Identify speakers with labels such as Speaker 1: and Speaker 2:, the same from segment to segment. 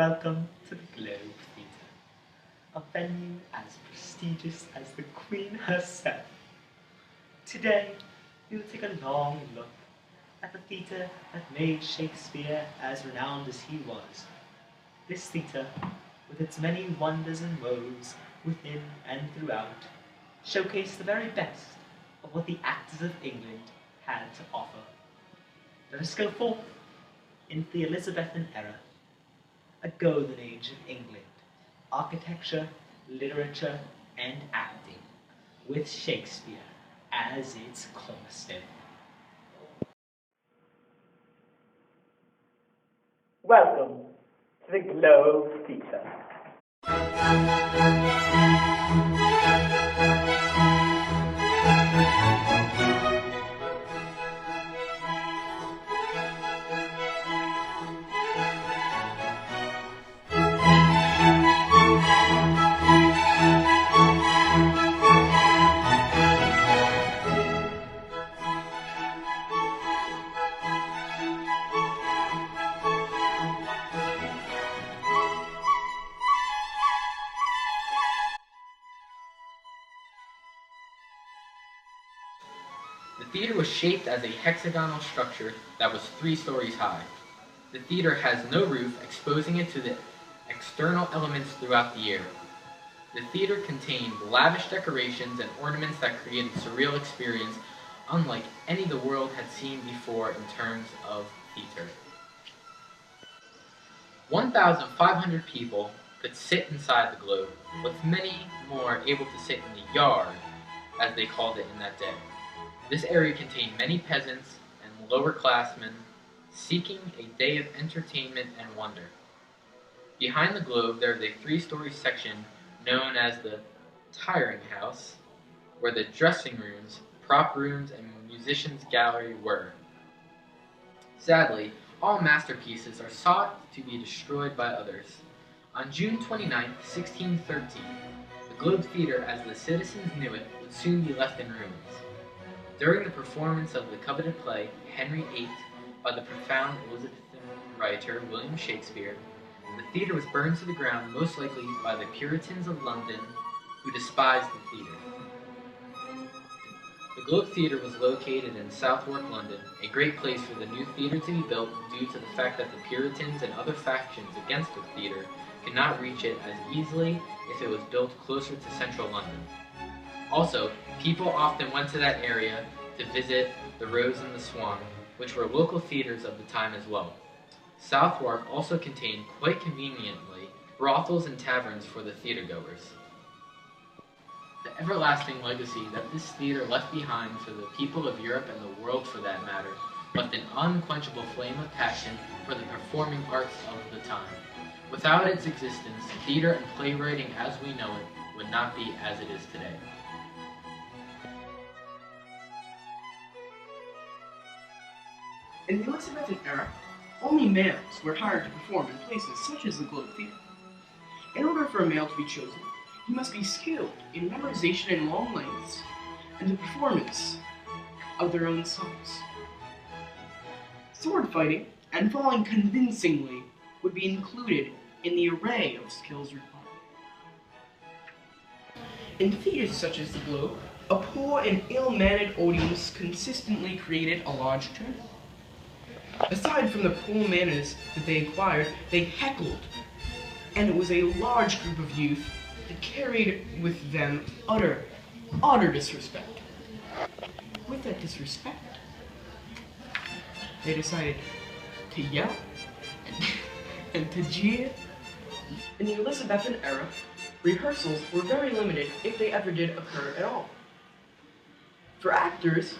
Speaker 1: Welcome to the Globe Theatre, a venue as prestigious as the Queen herself. Today, we will take a long look at the theatre that made Shakespeare as renowned as he was. This theatre, with its many wonders and woes within and throughout, showcased the very best of what the actors of England had to offer. Let us go forth into the Elizabethan Era, a golden age of England, architecture, literature, and acting, with Shakespeare as its cornerstone. Welcome to the Globe Theatre.
Speaker 2: The theater was shaped as a hexagonal structure that was 3 stories high. The theater has no roof, exposing it to the external elements throughout the year. The theater contained lavish decorations and ornaments that created a surreal experience unlike any the world had seen before in terms of theater. 1,500 people could sit inside the Globe, with many more able to sit in the yard, as they called it in that day. This area contained many peasants and lower classmen seeking a day of entertainment and wonder. Behind the Globe there is a 3-story section known as the Tiring House, where the dressing rooms, prop rooms, and musicians' gallery were. Sadly, all masterpieces are sought to be destroyed by others. On June 29, 1613, the Globe Theatre, as the citizens knew it, would soon be left in ruins. During the performance of the coveted play, Henry VIII, by the profound Elizabethan writer William Shakespeare, the theatre was burned to the ground, most likely by the Puritans of London, who despised the theatre. The Globe Theatre was located in Southwark, London, a great place for the new theatre to be built due to the fact that the Puritans and other factions against the theatre could not reach it as easily if it was built closer to central London. Also, people often went to that area to visit the Rose and the Swan, which were local theaters of the time as well. Southwark also contained, quite conveniently, brothels and taverns for the theatergoers. The everlasting legacy that this theater left behind for the people of Europe and the world for that matter left an unquenchable flame of passion for the performing arts of the time. Without its existence, theater and playwriting as we know it would not be as it is today.
Speaker 3: In the Elizabethan era, only males were hired to perform in places such as the Globe Theatre. In order for a male to be chosen, he must be skilled in memorization in long lengths and the performance of their own songs. Sword fighting and falling convincingly would be included in the array of skills required. In theaters such as the Globe, a poor and ill-mannered audience consistently created a large turnout. Aside from the poor manners that they acquired, they heckled, and it was a large group of youth that carried with them utter disrespect. With that disrespect, they decided to yell and to jeer. In the Elizabethan era, rehearsals were very limited if they ever did occur at all. For actors,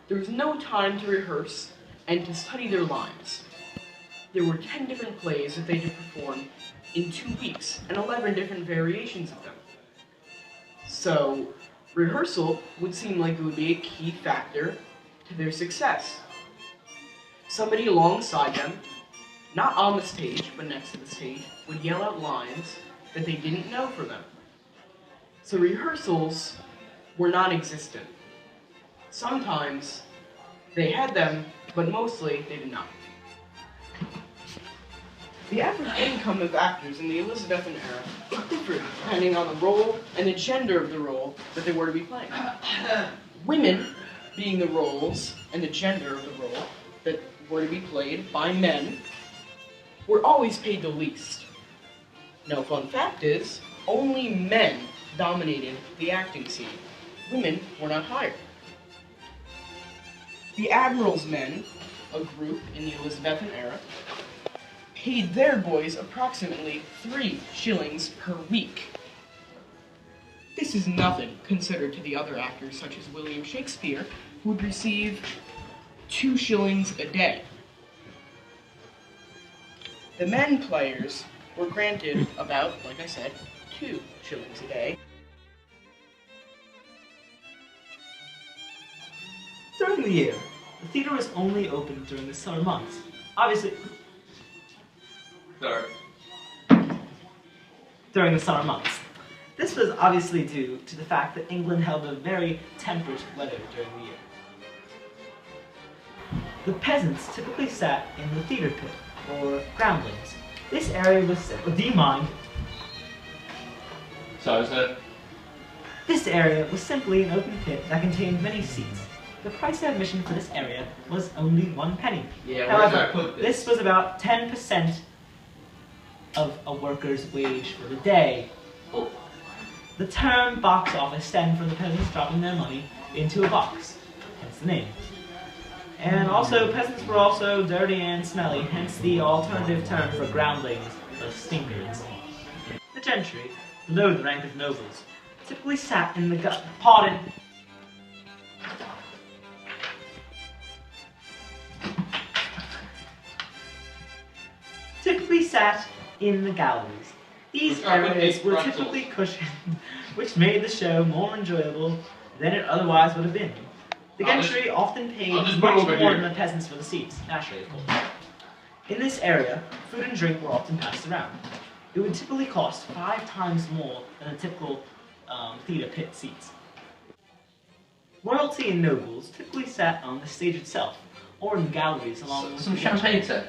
Speaker 3: there was no time to rehearse and to study their lines. There were 10 different plays that they had to perform in 2 weeks, and 11 different variations of them. So, rehearsal would seem like it would be a key factor to their success. Somebody alongside them, not on the stage, but next to the stage, would yell out lines that they didn't know for them. So rehearsals were non-existent. Sometimes they had them, but mostly they did not. The average income of actors in the Elizabethan era differed depending on the role and the gender of the role that they were to be playing. Women, being the roles and the gender of the role that were to be played by men, were always paid the least. Now, fun fact is, only men dominated the acting scene. Women were not hired. The admiral's men, a group in the Elizabethan era, paid their boys approximately 3 shillings per week. This is nothing considered to the other actors such as William Shakespeare, who would receive 2 shillings a day. The men players were granted about, like I said, 2 shillings a day.
Speaker 1: During the year, the theater was only open during the summer months. Obviously, during the summer months. This was obviously due to the fact that England held a very temperate weather during the year. The peasants typically sat in the theater pit, or groundlings. This area was set. Do you mind?
Speaker 4: So is it?
Speaker 1: This area was simply an open pit that contained many seats. The price of admission for this area was only 1 penny.
Speaker 2: Yeah,
Speaker 1: however, this was about 10% of a worker's wage for the day. The term box office stemmed from the peasants dropping their money into a box, hence the name. And also, peasants were also dirty and smelly, hence the alternative term for groundlings, the stinkers. The gentry, below the rank of nobles, typically sat in the pardon. Typically sat in the galleries. These areas were typically cushioned, which made the show more enjoyable than it otherwise would have been. The gentry often paid much more than the peasants for the seats, naturally, of course. In this area, food and drink were often passed around. It would typically cost 5 times more than the typical theater pit seats. Royalty and nobles typically sat on the stage itself, or in galleries along
Speaker 4: Some champagne, sir.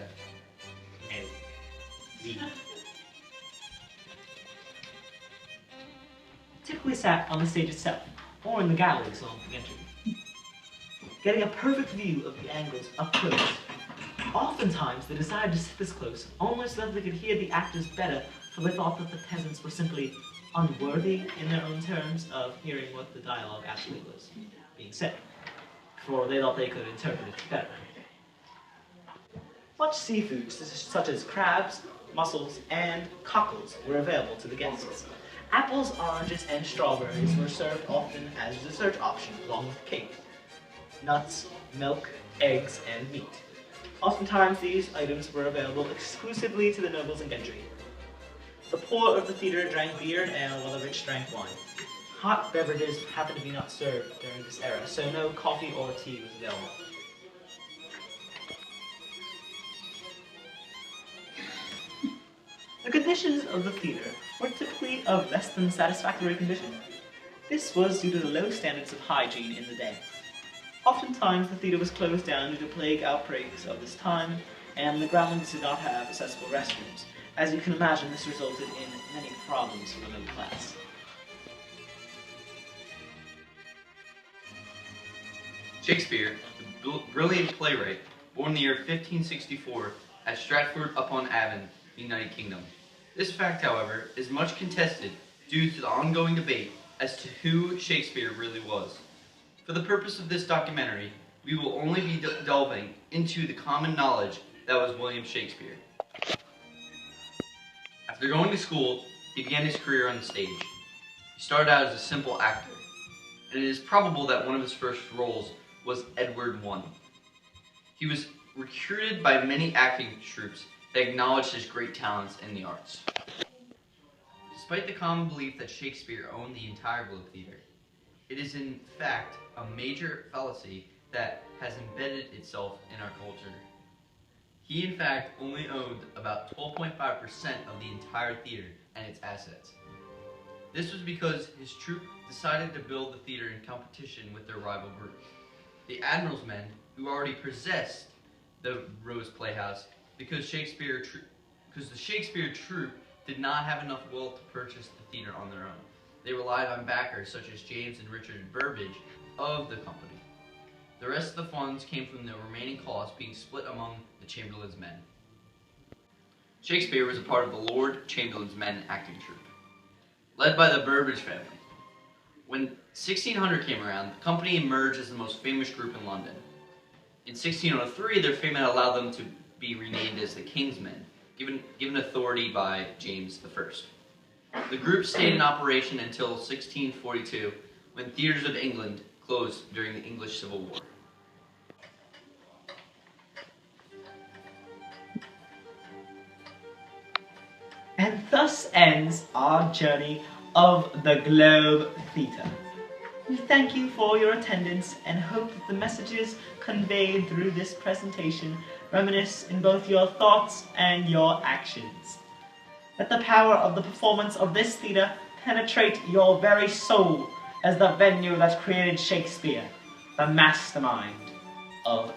Speaker 1: Typically sat on the stage itself, or in the galleries along the entry, getting a perfect view of the angles up close. Oftentimes, they decided to sit this close, almost so that they could hear the actors better, for they thought that the peasants were simply unworthy in their own terms of hearing what the dialogue actually was being said, for they thought they could interpret it better. Much seafood, such as crabs, mussels, and cockles, were available to the guests. Apples, oranges, and strawberries were served often as a dessert option, along with cake, nuts, milk, eggs, and meat. Oftentimes, these items were available exclusively to the nobles and gentry. The poor of the theater drank beer and ale, while the rich drank wine. Hot beverages happened to be not served during this era, so no coffee or tea was available. The conditions of the theater were typically of less than satisfactory condition. This was due to the low standards of hygiene in the day. Oftentimes, the theater was closed down due to plague outbreaks of this time, and the groundlings did not have accessible restrooms. As you can imagine, this resulted in many problems for the middle class.
Speaker 4: Shakespeare, the brilliant playwright, born in the year 1564 at Stratford-upon-Avon, United Kingdom. This fact, however, is much contested due to the ongoing debate as to who Shakespeare really was. For the purpose of this documentary, we will only be delving into the common knowledge that was William Shakespeare. After going to school, he began his career on the stage. He started out as a simple actor, and it is probable that one of his first roles was Edward I. He was recruited by many acting troupes that acknowledged his great talents in the arts. Despite the common belief that Shakespeare owned the entire Globe Theatre, it is in fact a major fallacy that has embedded itself in our culture. He in fact only owned about 12.5% of the entire theater and its assets. This was because his troupe decided to build the theater in competition with their rival group, the Admiral's Men, who already possessed the Rose Playhouse because Shakespeare because the Shakespeare troupe did not have enough wealth to purchase the theater on their own. They relied on backers such as James and Richard Burbage of the company. The rest of the funds came from the remaining costs being split among the Chamberlain's men. Shakespeare was a part of the Lord Chamberlain's men acting troupe, led by the Burbage family. When 1600 came around, the company emerged as the most famous group in London. In 1603, their fame had allowed them to be renamed as the King's Men, given authority by James I. The group stayed in operation until 1642, when theaters of England closed during the English Civil War.
Speaker 1: And thus ends our journey of the Globe Theatre. We thank you for your attendance and hope that the messages conveyed through this presentation reminisce in both your thoughts and your actions. Let the power of the performance of this theatre penetrate your very soul as the venue that created Shakespeare, the mastermind of